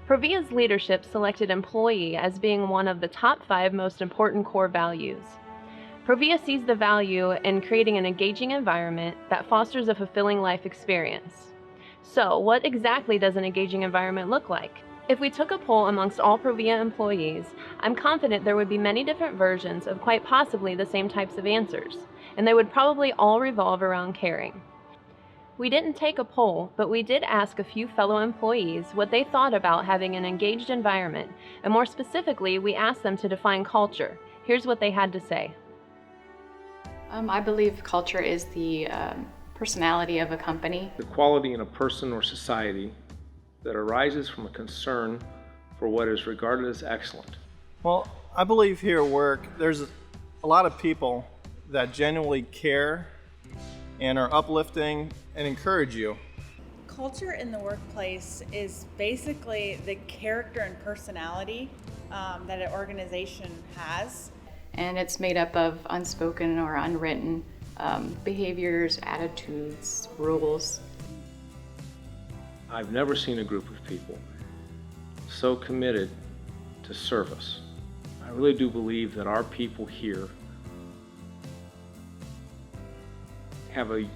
ProVia's leadership selected employee as being one of the top 5 most important core values. ProVia sees the value in creating an engaging environment that fosters a fulfilling life experience. So, what exactly does an engaging environment look like? If we took a poll amongst all ProVia employees, I'm confident there would be many different versions of quite possibly the same types of answers, and they would probably all revolve around caring. We didn't take a poll, but we did ask a few fellow employees what they thought about having an engaged environment, and more specifically, we asked them to define culture. Here's what they had to say. I believe culture is the personality of a company. The quality in a person or society that arises from a concern for what is regarded as excellent. Well, I believe here at work, there's a lot of people that genuinely care and are uplifting and encourage you. Culture in the workplace is basically the character and personality that an organization has. And it's made up of unspoken or unwritten behaviors, attitudes, rules. I've never seen a group of people so committed to service. I really do believe that our people here have a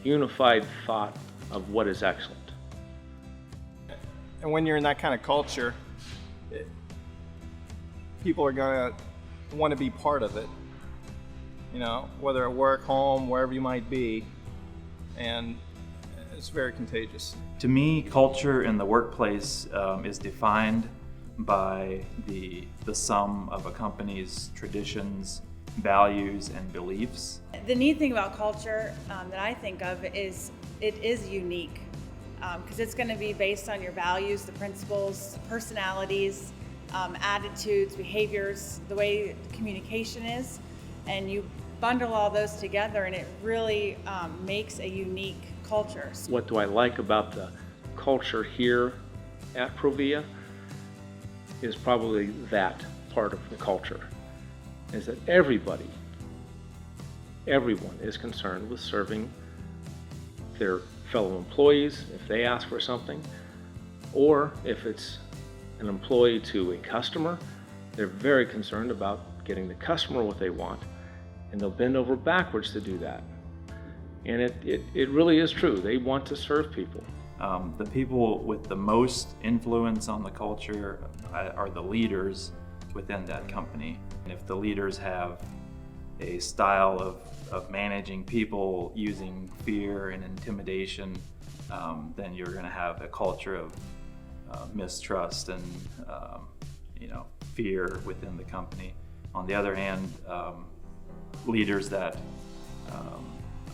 unified thought of what is excellent. And when you're in that kind of culture, people are going to want to be part of it, you know, whether at work, home, wherever you might be, and it's very contagious. To me, culture in the workplace is defined by the sum of a company's traditions, values, and beliefs. The neat thing about culture that I think of is it is unique because it's going to be based on your values, the principles, personalities, attitudes, behaviors, the way communication is, and you bundle all those together and it really makes a unique culture. What do I like about the culture here at ProVia is probably that part of the culture, is that everyone is concerned with serving their fellow employees if they ask for something, or if it's an employee to a customer, they're very concerned about getting the customer what they want, and they'll bend over backwards to do that. And it really is true. They want to serve people. The people with the most influence on the culture are the leaders within that company. And if the leaders have a style of managing people using fear and intimidation, then you're going to have a culture of mistrust and fear within the company. On the other hand, leaders that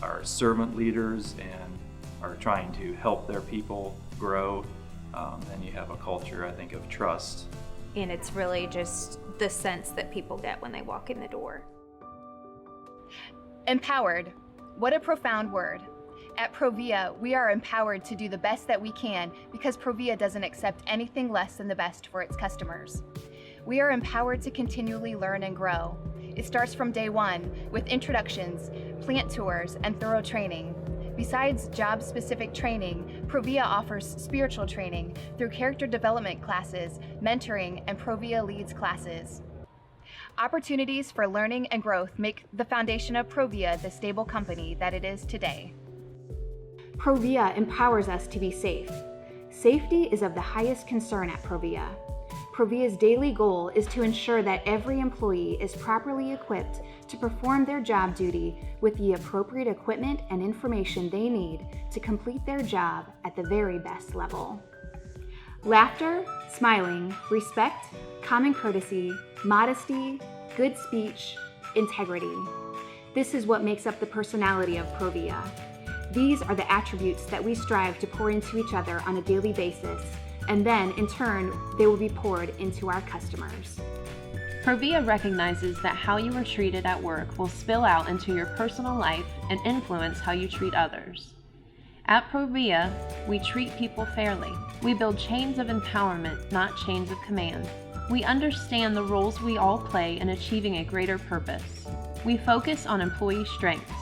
are servant leaders and are trying to help their people grow, then you have a culture, I think, of trust. And it's really just the sense that people get when they walk in the door. Empowered. What a profound word. At ProVia, we are empowered to do the best that we can because ProVia doesn't accept anything less than the best for its customers. We are empowered to continually learn and grow. It starts from day one with introductions, plant tours, and thorough training. Besides job-specific training, ProVia offers spiritual training through character development classes, mentoring, and ProVia Leads classes. Opportunities for learning and growth make the foundation of ProVia the stable company that it is today. ProVia empowers us to be safe. Safety is of the highest concern at ProVia. ProVia's daily goal is to ensure that every employee is properly equipped to perform their job duty with the appropriate equipment and information they need to complete their job at the very best level. Laughter, smiling, respect, common courtesy, modesty, good speech, integrity. This is what makes up the personality of ProVia. These are the attributes that we strive to pour into each other on a daily basis, and then, in turn, they will be poured into our customers. ProVia recognizes that how you are treated at work will spill out into your personal life and influence how you treat others. At ProVia, we treat people fairly. We build chains of empowerment, not chains of command. We understand the roles we all play in achieving a greater purpose. We focus on employee strengths.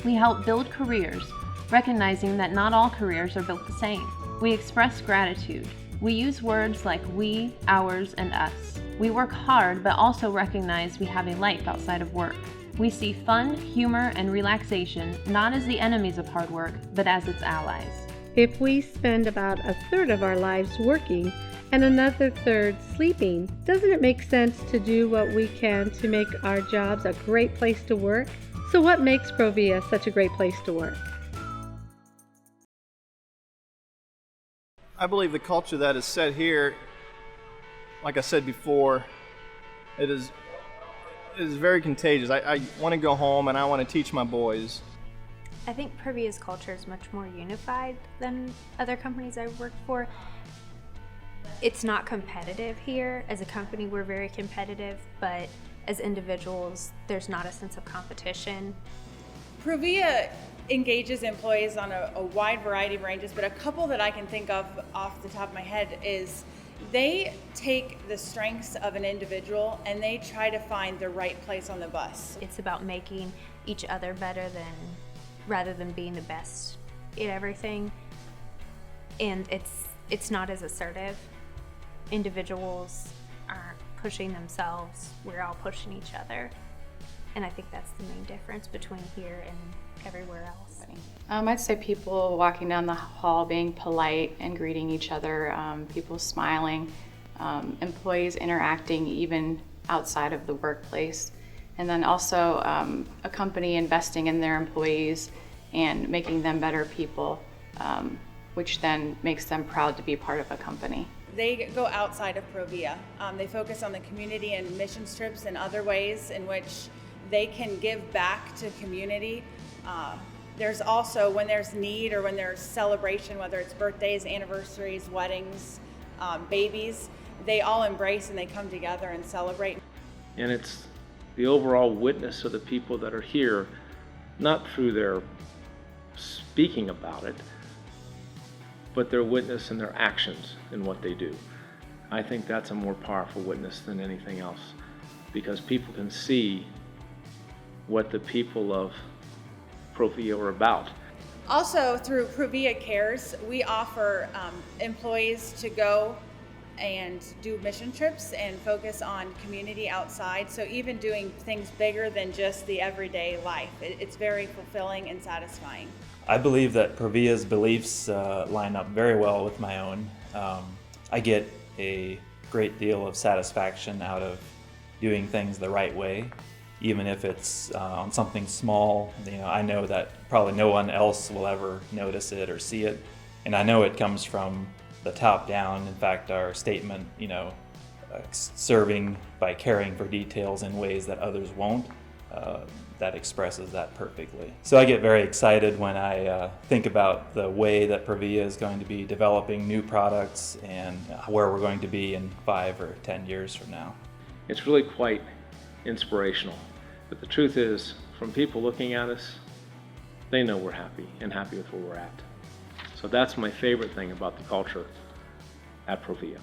We help build careers, recognizing that not all careers are built the same. We express gratitude. We use words like we, ours, and us. We work hard, but also recognize we have a life outside of work. We see fun, humor, and relaxation not as the enemies of hard work, but as its allies. If we spend about a third of our lives working and another third sleeping, doesn't it make sense to do what we can to make our jobs a great place to work? So what makes ProVia such a great place to work? I believe the culture that is set here, like I said before, it is very contagious. I want to go home and I want to teach my boys. I think ProVia's culture is much more unified than other companies I've worked for. It's not competitive here. As a company, we're very competitive, but as individuals, there's not a sense of competition. ProVia engages employees on a wide variety of ranges, but a couple that I can think of off the top of my head is they take the strengths of an individual and they try to find the right place on the bus. It's about making each other better rather than being the best at everything. And it's not as assertive. Individuals aren't pushing themselves, we're all pushing each other. And I think that's the main difference between here and everywhere else. I'd say people walking down the hall being polite and greeting each other, people smiling, employees interacting even outside of the workplace. And then also a company investing in their employees and making them better people, which then makes them proud to be part of a company. They go outside of ProVia. They focus on the community and mission trips and other ways in which they can give back to community. There's also, when there's need or when there's celebration, whether it's birthdays, anniversaries, weddings, babies, they all embrace and they come together and celebrate. And it's the overall witness of the people that are here, not through their speaking about it, but their witness and their actions in what they do. I think that's a more powerful witness than anything else, because people can see what the people of ProVia are about. Also, through ProVia Cares, we offer employees to go and do mission trips and focus on community outside. So even doing things bigger than just the everyday life, it's very fulfilling and satisfying. I believe that ProVia's beliefs line up very well with my own. I get a great deal of satisfaction out of doing things the right way, even if it's on something small. I know that probably no one else will ever notice it or see it, and I know it comes from the top down. In fact, our statement, serving by caring for details in ways that others won't, that expresses that perfectly. So I get very excited when I think about the way that ProVia is going to be developing new products and where we're going to be in 5 or 10 years from now. It's really quite inspirational. But the truth is, from people looking at us, they know we're happy and happy with where we're at. So that's my favorite thing about the culture at ProVia.